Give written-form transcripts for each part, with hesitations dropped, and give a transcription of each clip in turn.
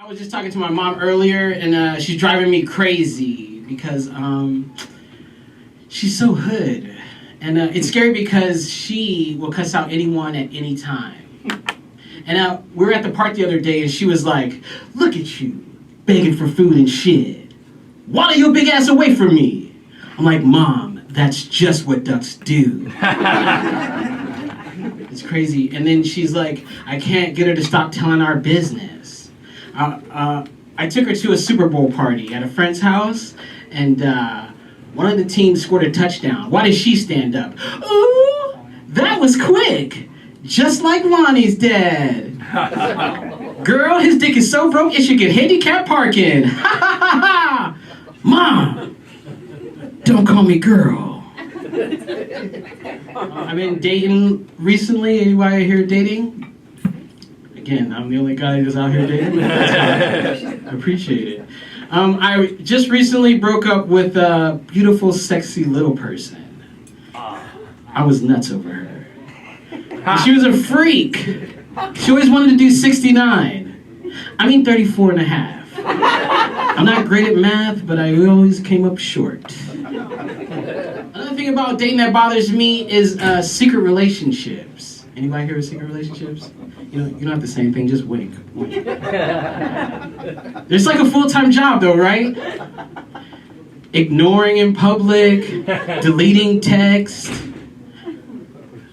I was just talking to my mom earlier, and she's driving me crazy because she's so hood. And it's scary because she will cuss out anyone at any time. And we were at the park the other day, and she was like, "Look at you, begging for food and shit. Waddle your big ass away from me." I'm like, "Mom, that's just what ducks do." It's crazy. And then she's like, I can't get her to stop telling our business. I took her to a Super Bowl party at a friend's house, and one of the teams scored a touchdown. Why did she stand up? Ooh, that was quick. Just like Lonnie's dad. Girl, his dick is so broke it should get handicap parking. Ha ha ha ha! Mom, don't call me girl. I've been dating recently. Anybody here dating? Again, I'm the only guy who's out here dating. I appreciate it. I just recently broke up with a beautiful, sexy little person. I was nuts over her. She was a freak. She always wanted to do 69. I mean 34 and a half. I'm not great at math, but I always came up short. Another thing about dating that bothers me is secret relationships. Anybody here with secret relationships? You don't have to say anything, just wink. There's like a full-time job though, right? Ignoring in public, deleting text,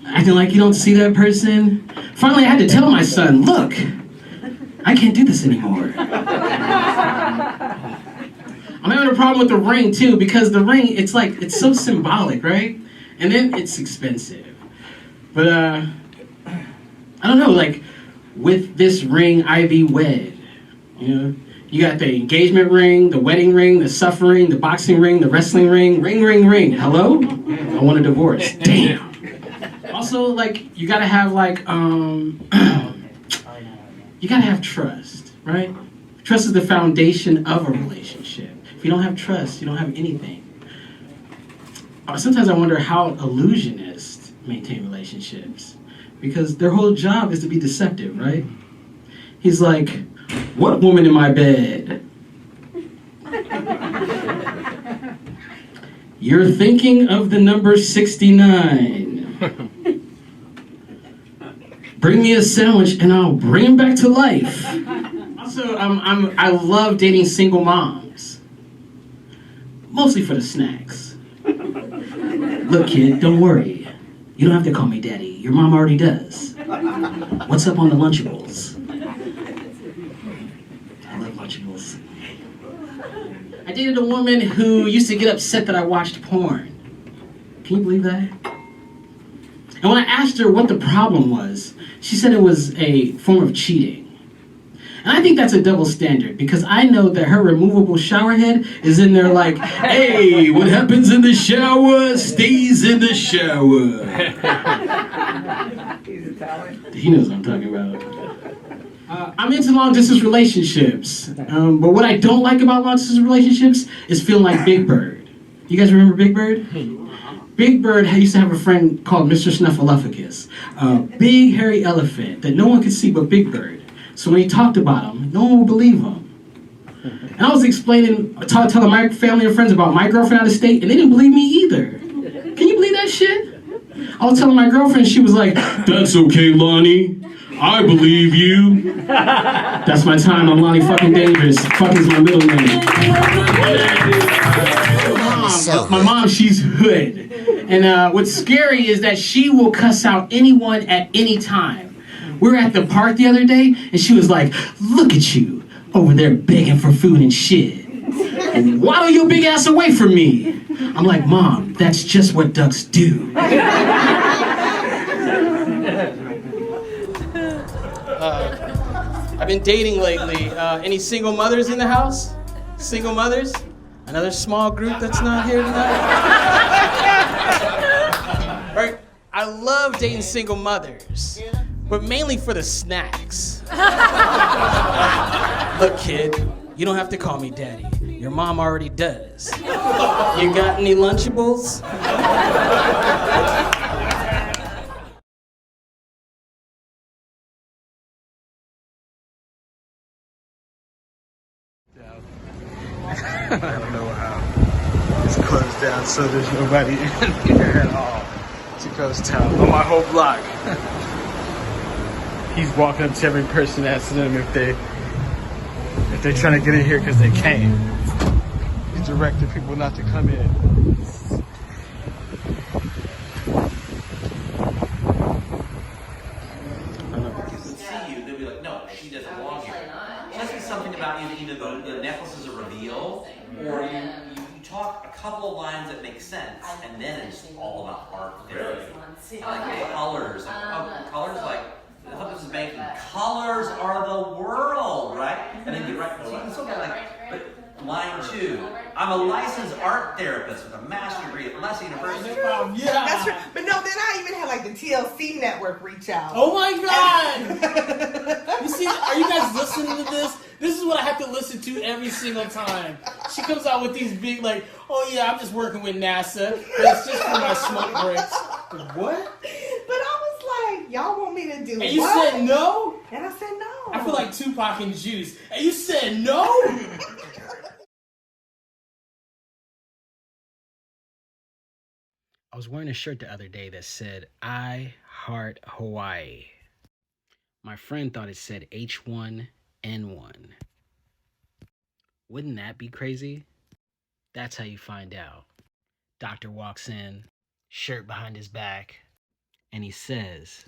acting like you don't see that person. Finally, I had to tell my son, look, I can't do this anymore. I'm having a problem with the ring too, because the ring, it's so symbolic, right? And then it's expensive. But I don't know, like with this ring, I be wed. You got the engagement ring, the wedding ring, the suffering, the boxing ring, the wrestling ring, ring. Hello? I want a divorce. Damn. Also, like, you gotta have you gotta have trust, right? Trust is the foundation of a relationship. If you don't have trust, you don't have anything. Sometimes I wonder how illusionists maintain relationships, because their whole job is to be deceptive, right? He's like, what woman in my bed? You're thinking of the number 69. Bring me a sandwich and I'll bring him back to life. Also, I love dating single moms. Mostly for the snacks. Look, kid, don't worry. You don't have to call me daddy. Your mom already does. What's up on the Lunchables? I love Lunchables. I dated a woman who used to get upset that I watched porn. Can you believe that? And when I asked her what the problem was, she said it was a form of cheating. And I think that's a double standard, because I know that her removable shower head is in there like, hey, what happens in the shower stays in the shower. He's Italian. He knows what I'm talking about. I'm into long-distance relationships, but what I don't like about long-distance relationships is feeling like Big Bird. You guys remember Big Bird? Big Bird used to have a friend called Mr. Snuffleupagus, a big hairy elephant that no one could see but Big Bird. So when he talked about him, no one would believe him. And I was telling my family and friends about my girlfriend out of state, and they didn't believe me either. Can you believe that shit? I was telling my girlfriend, she was like, "That's okay, Lonnie. I believe you." That's my time. I'm Lonnie fucking Dangerous. Fucking's my middle name. My mom, she's hood. And what's scary is that she will cuss out anyone at any time. We were at the park the other day, and she was like, "Look at you, over there begging for food and shit. Waddle your big ass away from me." I'm like, "Mom, that's just what ducks do." I've been dating lately. Any single mothers in the house? Single mothers? Another small group that's not here tonight? Right? I love dating single mothers, but mainly for the snacks. Look, kid, you don't have to call me daddy. Your mom already does. You got any Lunchables? I don't know how. It's closed down, so there's nobody in here at all. It's a ghost town on my whole block. He's walking up to every person, asking them if they're trying to get in here because they can't. He's directing people not to come in. She doesn't belong here. It must be something about either the necklace is a reveal, or you talk a couple of lines that make sense, and then it's all about art therapy. Like colors. Colors like, I thought this was banking. Colors are the world, right? And then you right, so you can still get like, but line 2. I'm a licensed art therapist with a master's degree at Leicester University. Yeah. That's right. But no, then I even had like the TLC network reach out. Oh my God! You see, are you guys listening to this? This is what I have to listen to every single time. She comes out with these big, like, oh yeah, I'm just working with NASA. But it's just for my smoke breaks. What? But I was like, y'all want me to do And you what? said no? And I said no. I feel like Tupac and Juice. And you said no? I was wearing a shirt the other day that said, I heart Hawaii. My friend thought it said H1N1. Wouldn't that be crazy? That's how you find out. Doctor walks in, shirt behind his back, and he says,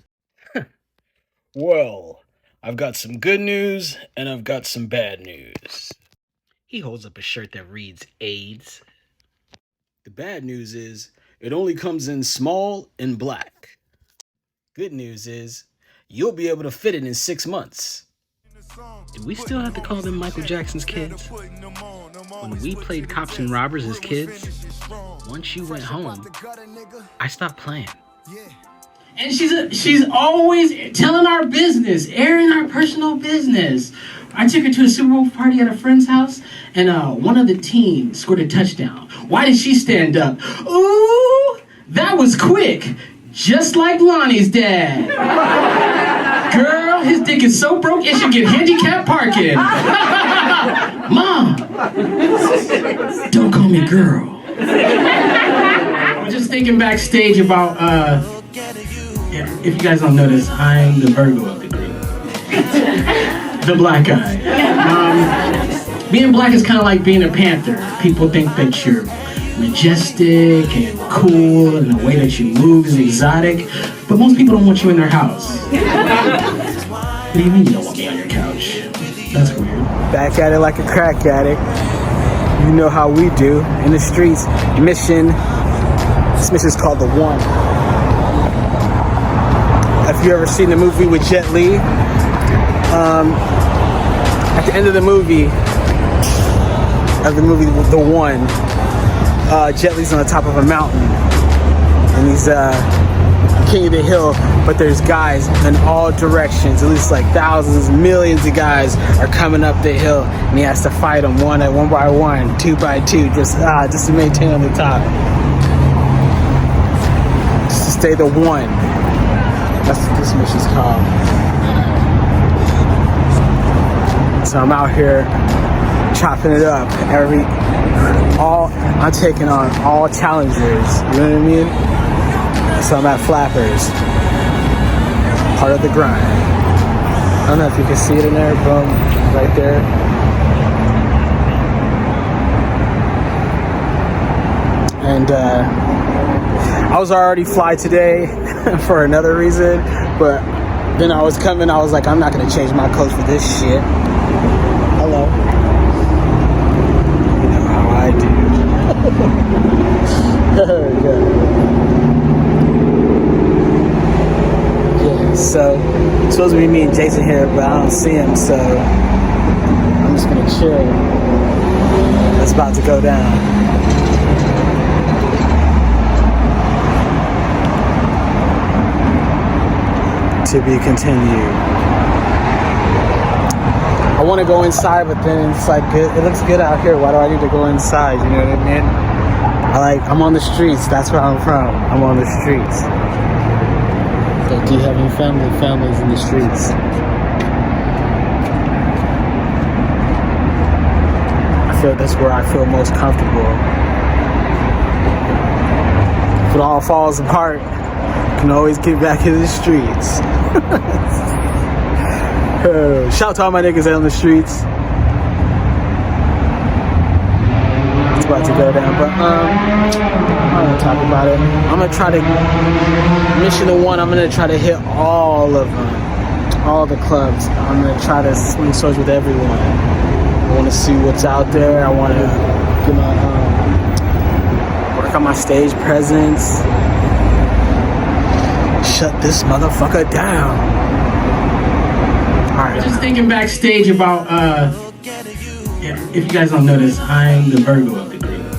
well, I've got some good news and I've got some bad news. He holds up a shirt that reads AIDS. The bad news is, it only comes in small and black. Good news is, you'll be able to fit it in 6 months. Did we still have to call them Michael Jackson's kids? When we played cops and robbers as kids, once you went home, I stopped playing. And she's always telling our business, airing our personal business. I took her to a Super Bowl party at a friend's house, and one of the team scored a touchdown. Why did she stand up? Ooh, that was quick. Just like Lonnie's dad. Girl, his dick is so broke, it should get handicapped parking. Mom, don't call me girl. I'm just thinking backstage about, if you guys don't notice, I'm the Virgo of the group. The black guy. Being black is kind of like being a panther. People think that you're majestic and cool, and the way that you move is exotic, but most people don't want you in their house. What do you mean you don't want me on your couch? That's weird. Back at it like a crack addict. You know how we do in the streets. This mission is called The One. Have you ever seen the movie with Jet Li? At the end of the movie The One, Jet Li's on the top of a mountain, and he's king of the hill, but there's guys in all directions. At least like thousands, millions of guys are coming up the hill, and he has to fight them one by one, 2 by 2, just to maintain on the top, just to stay the one. That's what this mission's called. So I'm out here chopping it up. I'm taking on all challengers. You know what I mean? So I'm at Flappers. Part of the grind. I don't know if you can see it in there. Boom. Right there. And I was already fly today for another reason, but then I was coming, I was like, I'm not gonna change my clothes for this shit. Hello. You know how I do. Yeah, so it's supposed to be me and Jason here, but I don't see him, so I'm just gonna chill. It's about to go down. To be continued. I want to go inside, but then it's like, it looks good out here. Why do I need to go inside? You know what I mean? I'm on the streets. That's where I'm from. I'm on the streets. So do you have any family? Families in the streets. I feel that's where I feel most comfortable. If it all falls apart, you can always get back in the streets. Shout out to all my niggas out on the streets. It's about to go down, but I'm gonna talk about it. I'm gonna try to mission 1. I'm gonna try to hit all of them, all the clubs. I'm gonna try to swing swords with everyone. I want to see what's out there. I want to get my work on my stage presence. Shut this motherfucker down. All right. Just thinking backstage about, if you guys don't notice, I'm the Virgo of the group.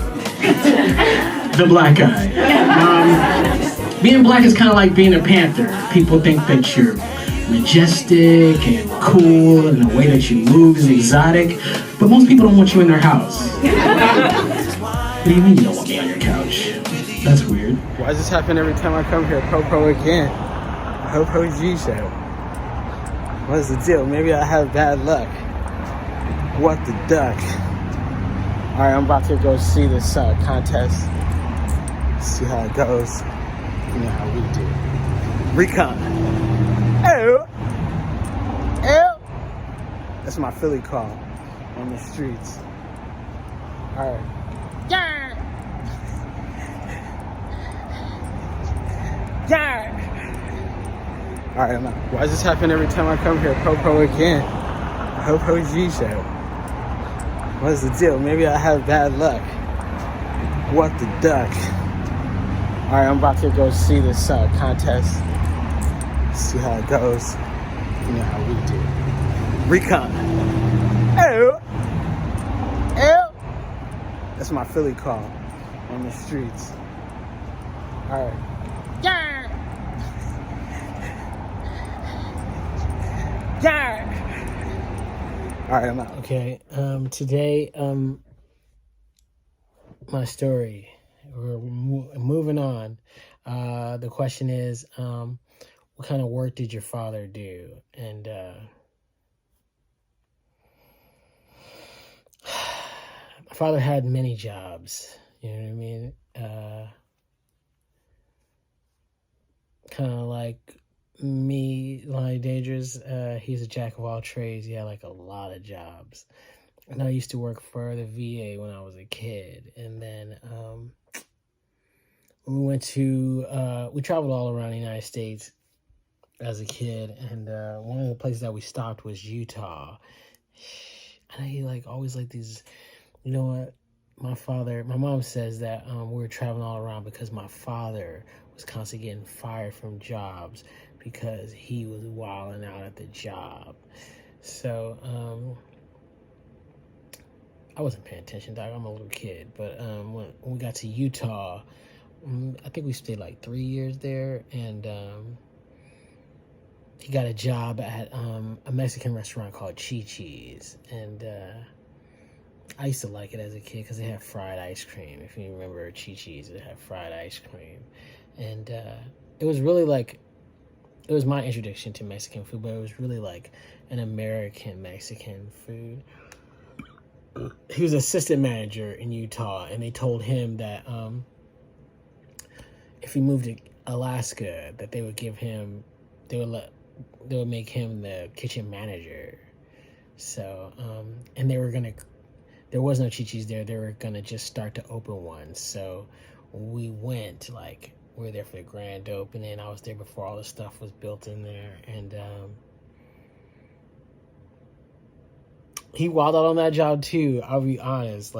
The black guy. Being black is kind of like being a panther. People think that you're majestic and cool, and the way that you move is exotic, but most people don't want you in their house. What do you mean you don't want me on your couch? That's weird. Why does this happen every time I come here? Popo again. Popo G show. What is the deal? Maybe I have bad luck. What the duck? Alright, I'm about to go see this contest. See how it goes. You know how we do. Recon. Ew. Ew. That's my Philly call on the streets. Alright. Yeah. Yeah. Alright, I'm out. Why does this happen every time I come here? Popo again. Popo G show. What is the deal? Maybe I have bad luck. What the duck? Alright, I'm about to go see this contest. See how it goes. You know how we do. Recon. Ew. Ew. That's my Philly call on the streets. Alright. Yeah. Yeah. Alright, I'm out. Okay, today, my story. We're moving on. The question is, what kind of work did your father do? And my father had many jobs. You know what I mean? Kind of like me, Lonnie Dangerous. He's a jack of all trades. He had like a lot of jobs. And I used to work for the VA when I was a kid. And then we traveled all around the United States as a kid, and one of the places that we stopped was Utah. And I always like these, you know what? My mom says that we were traveling all around because my father was constantly getting fired from jobs because he was wilding out at the job. So I wasn't paying attention, dog. I'm a little kid. But when we got to Utah, I think we stayed like 3 years there, and he got a job at a Mexican restaurant called Chi-Chi's, and I used to like it as a kid because they had fried ice cream. If you remember Chi-Chi's, it had fried ice cream, and it was really like, it was my introduction to Mexican food, but it was really like an American Mexican food. He was assistant manager in Utah, and they told him that if he moved to Alaska, that they would make him the kitchen manager. So, and there was no Chi-Chi's there. They were gonna just start to open one. So we went, we were there for the grand opening. I was there before all the stuff was built in there, and he wilded out on that job too. I'll be honest.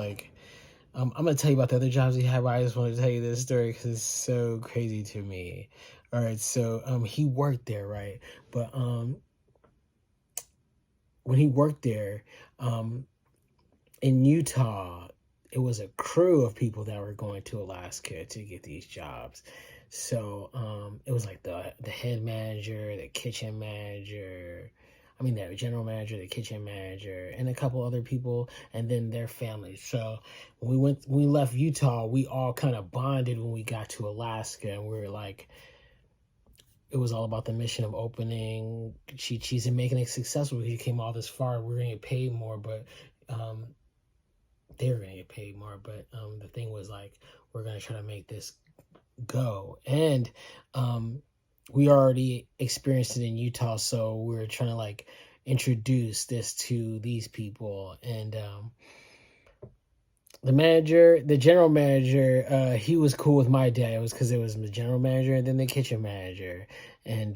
I'm gonna tell you about the other jobs he had, but I just want to tell you this story because it's so crazy to me. All right, so he worked there, right? But when he worked there, in Utah, it was a crew of people that were going to Alaska to get these jobs. So it was like the head manager, the kitchen manager, the general manager, the kitchen manager, and a couple other people, and then their families. So when we left Utah, we all kind of bonded when we got to Alaska, and we were like, it was all about the mission of opening Chi-Chi's and making it successful. Because you came all this far, we were going to get paid more, but they were gonna get paid more, but the thing was like, we're gonna try to make this go. And we already experienced it in Utah, so we were trying to like introduce this to these people. And the general manager, he was cool with my dad. It was because it was the general manager and then the kitchen manager, and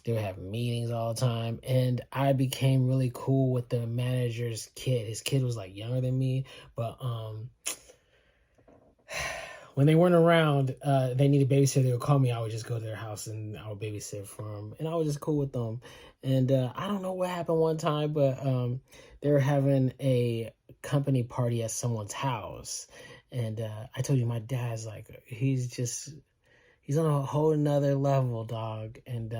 they would have meetings all the time. And I became really cool with the manager's kid. His kid was like younger than me, but when they weren't around, they needed a babysitter. They would call me. I would just go to their house and I would babysit for them, and I was just cool with them. And I don't know what happened one time, but they were having a company party at someone's house, and I told you my dad's like, he's on a whole nother level, dog. And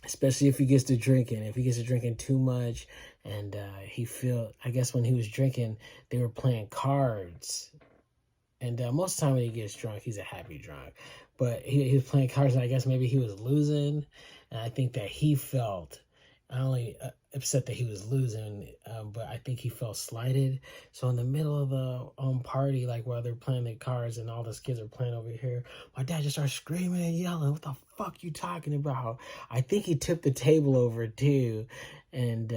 especially if he gets to drinking too much, and I guess when he was drinking, they were playing cards. And most of the time when he gets drunk, he's a happy drunk. But he was playing cards, and I guess maybe he was losing. And I think that he felt, not only upset that he was losing, but I think he felt slighted. So in the middle of the party, like while they're playing the cards and all those kids are playing over here, my dad just starts screaming and yelling, "What the fuck you talking about?" I think he tipped the table over too. And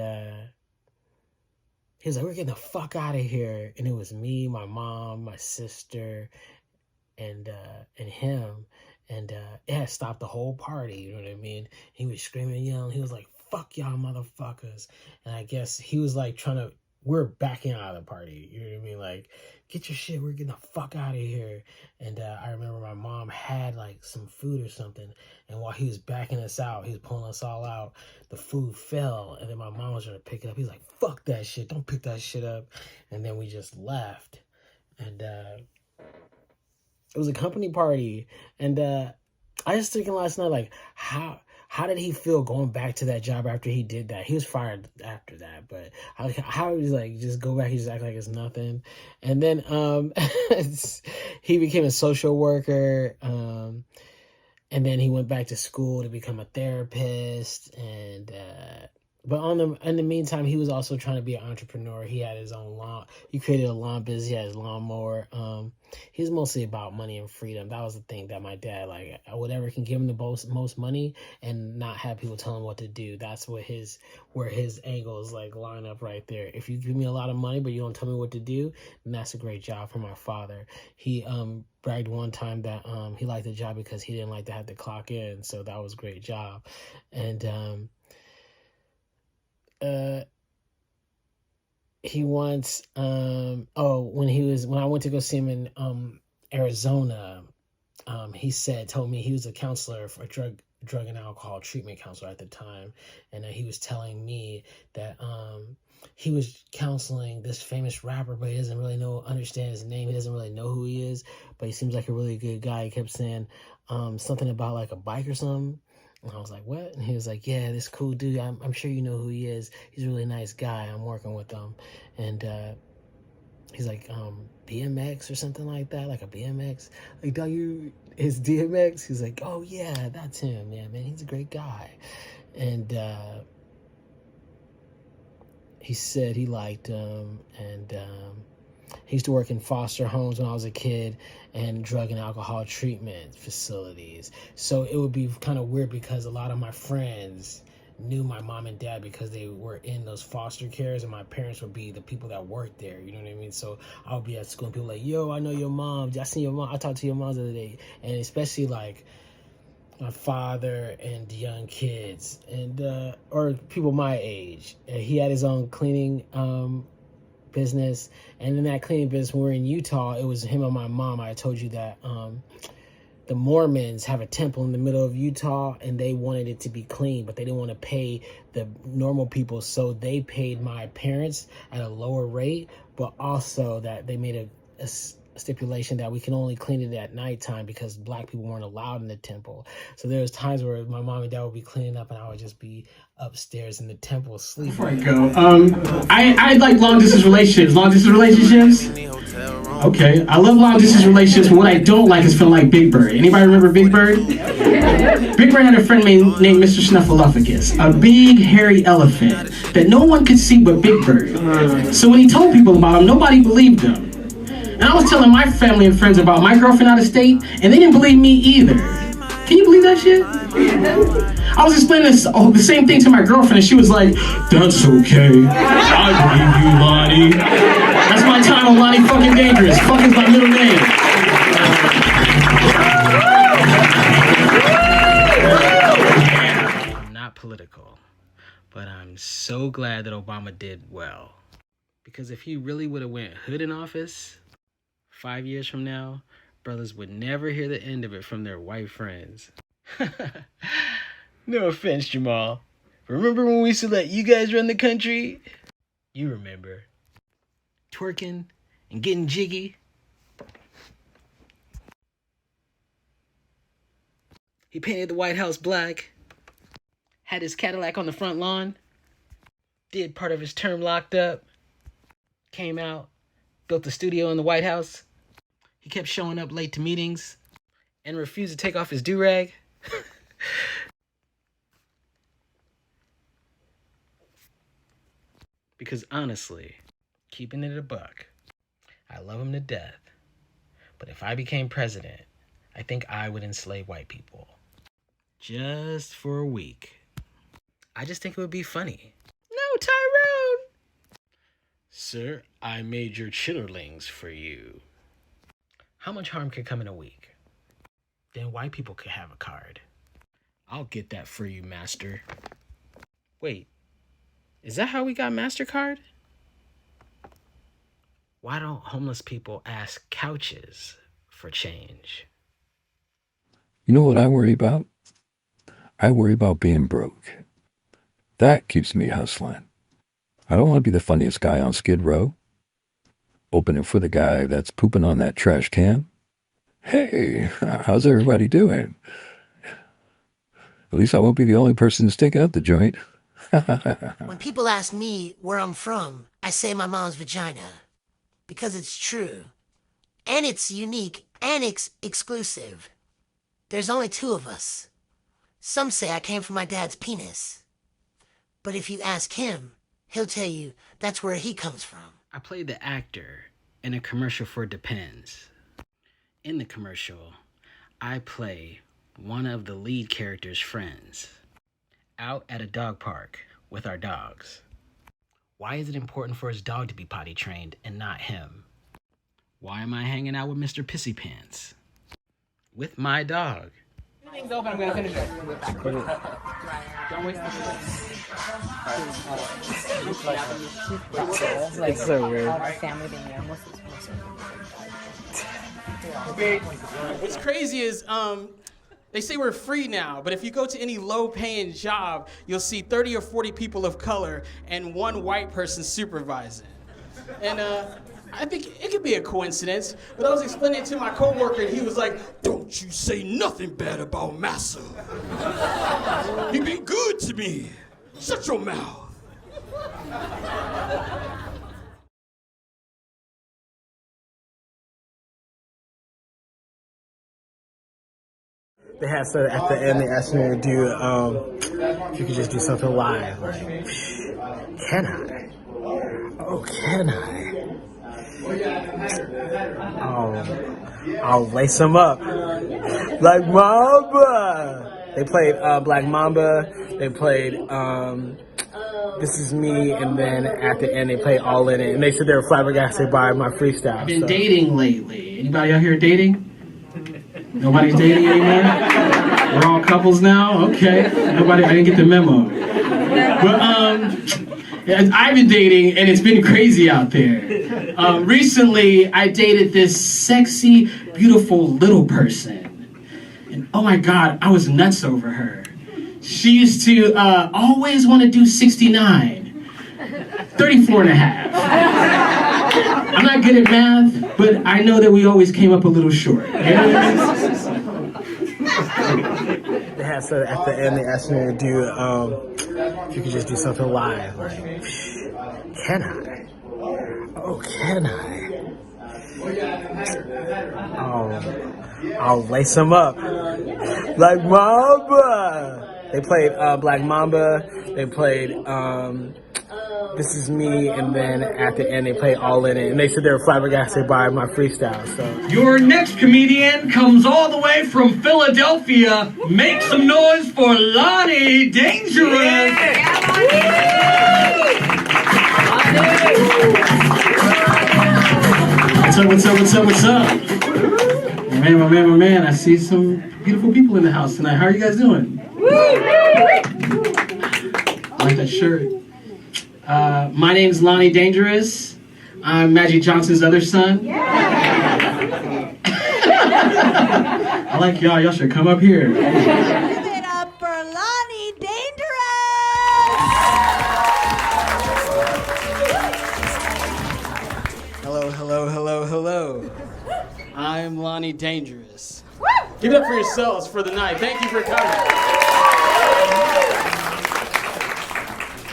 he was like, "We're getting the fuck out of here." And it was me, my mom, my sister, and him. And it had stopped the whole party, you know what I mean? He was screaming and yelling. He was like, "Fuck y'all motherfuckers." And I guess he was like we're backing out of the party, you know what I mean? Like, get your shit, we're getting the fuck out of here. And I remember my mom had like some food or something, and while he was backing us out, he was pulling us all out, the food fell, and then my mom was trying to pick it up. He's like, "Fuck that shit, don't pick that shit up." And then we just left. And it was a company party. And I was thinking last night, like, how did he feel going back to that job after he did that? He was fired after that, but how was like just go back and just act like it's nothing? And then he became a social worker, and then he went back to school to become a therapist. And but in the meantime, he was also trying to be an entrepreneur. He had his own lawn. He created a lawn business. He had his lawnmower. He was mostly about money and freedom. That was the thing that my dad, like, whatever can give him the most money and not have people tell him what to do. That's where his angles like line up right there. If you give me a lot of money but you don't tell me what to do, then that's a great job for my father. He bragged one time that he liked the job because he didn't like to have to clock in, so that was a great job. And he once when I went to go see him in Arizona, he told me he was a counselor for a drug and alcohol treatment counselor at the time, and he was telling me that he was counseling this famous rapper, but he doesn't really understand his name. He doesn't really know who he is, but he seems like a really good guy. He kept saying something about like a bike or something. And I was like, "What?" And he was like, "Yeah, this cool dude. I'm sure you know who he is. He's a really nice guy. I'm working with him." And he's like, BMX or something like that, like a BMX. Like, dog, his DMX? He's like, "Oh, yeah, that's him. Yeah, man, he's a great guy." And he said he liked him. And he used to work in foster homes when I was a kid and drug and alcohol treatment facilities. So it would be kind of weird because a lot of my friends knew my mom and dad because they were in those foster cares, and my parents would be the people that worked there, you know what I mean? So I would be at school and people like, "Yo, I know your mom. I seen your mom. I talked to your mom the other day." And especially like my father and young kids and or people my age. He had his own cleaning business, and in that cleaning business, when we were in Utah, it was him and my mom. I told you that the Mormons have a temple in the middle of Utah, and they wanted it to be clean, but they didn't want to pay the normal people, so they paid my parents at a lower rate, but also that they made a stipulation that we can only clean it at nighttime because black people weren't allowed in the temple. So there was times where my mom and dad would be cleaning up and I would just be upstairs in the temple sleeping. Before I go, I like long distance relationships. Okay, I love long distance relationships, but what I don't like is feeling like Big Bird. Anybody remember Big Bird? Big Bird had a friend named Mr. Snuffleupagus, a big hairy elephant that no one could see but Big Bird. So when he told people about him, nobody believed him. And I was telling my family and friends about my girlfriend out of state, and they didn't believe me either. Can you believe that shit? I was explaining the same thing to my girlfriend, and she was like, "That's okay. I believe you, Lonnie." That's my time on Lonnie Fucking Dangerous. Fuck is my middle name. I'm not political, but I'm so glad that Obama did well. Because if he really would have went hood in office, 5 years from now, brothers would never hear the end of it from their white friends. No offense, Jamal. Remember when we used to let you guys run the country? You remember. Twerking and getting jiggy. He painted the White House black. Had his Cadillac on the front lawn. Did part of his term locked up. Came out. Built a studio in the White House. He kept showing up late to meetings and refused to take off his do-rag. Because honestly, keeping it a buck, I love him to death. But if I became president, I think I would enslave white people. Just for a week. I just think it would be funny. No, Tyrone! Sir, I made your chitterlings for you. How much harm could come in a week? Then white people could have a card. I'll get that for you, master. Wait, is that how we got MasterCard? Why don't homeless people ask couches for change? You know what I worry about? I worry about being broke. That keeps me hustling. I don't want to be the funniest guy on Skid Row. Opening for the guy that's pooping on that trash can. Hey, how's everybody doing? At least I won't be the only person to stick out the joint. When people ask me where I'm from, I say my mom's vagina. Because it's true. And it's unique and it's exclusive. There's only 2 of us. Some say I came from my dad's penis. But if you ask him, he'll tell you that's where he comes from. I played the actor in a commercial for Depends. In the commercial, I play one of the lead character's friends out at a dog park with our dogs. Why is it important for his dog to be potty trained and not him? Why am I hanging out with Mr. Pissy Pants? With my dog. Everything's open, I'm gonna finish it. Don't waste the Like so weird. Our family being there, most What's crazy is, they say we're free now, but if you go to any low-paying job, you'll see 30 or 40 people of color and 1 white person supervising. And I think it could be a coincidence, but I was explaining it to my coworker, and he was like, "Don't you say nothing bad about Massa. He been good to me. Shut your mouth." They had so at the end they asked me to do if you could just do something live. Like, can I? Oh, can I? I'll lace them up. Black Mamba. They played Black Mamba. They played This Is Me, and then at the end they played All In It. And they said they were flabbergasted by my freestyle. I've been dating lately. Anybody out here dating? Nobody's dating anymore? We're all couples now? Okay. Nobody, I didn't get the memo. But I've been dating, and it's been crazy out there. Recently, I dated this sexy, beautiful little person. And oh my God, I was nuts over her. She used to always want to do 69. 34 and a half. I'm not good at math, but I know that we always came up a little short. They had so at the end they asked me to do if you could just do something live. Like, can I? Oh, can I? I'll lace them up. Black Mamba. They played Black Mamba. They played This Is Me, and then at the end they played All In It, and they said they were flabbergasted by my freestyle. So Your next comedian comes all the way from Philadelphia. Make some noise for Lonnie Dangerous. What's up? My man, I see some beautiful people in the house tonight. How are you guys doing? I like that shirt. My name's Lonnie Dangerous. I'm Magic Johnson's other son. I like y'all. Y'all should come up here. Give it up for Lonnie Dangerous! Hello. I'm Lonnie Dangerous. Give it up for yourselves for the night. Thank you for coming.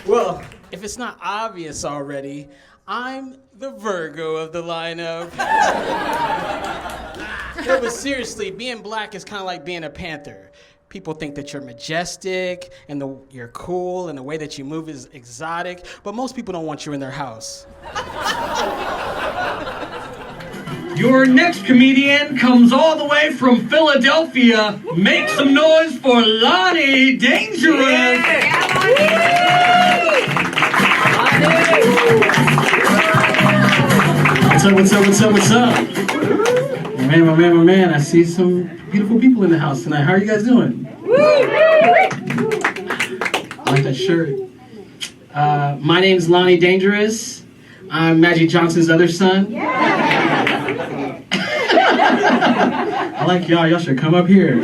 Well, if it's not obvious already, I'm the Virgo of the lineup. No, but seriously, being black is kind of like being a panther. People think that you're majestic and you're cool and the way that you move is exotic, but most people don't want you in their house. Your next comedian comes all the way from Philadelphia. Make some noise for Lonnie Dangerous. What's up? My man, I see some beautiful people in the house tonight. How are you guys doing? I like that shirt. My name's Lonnie Dangerous. I'm Magic Johnson's other son. I like y'all. Y'all should come up here.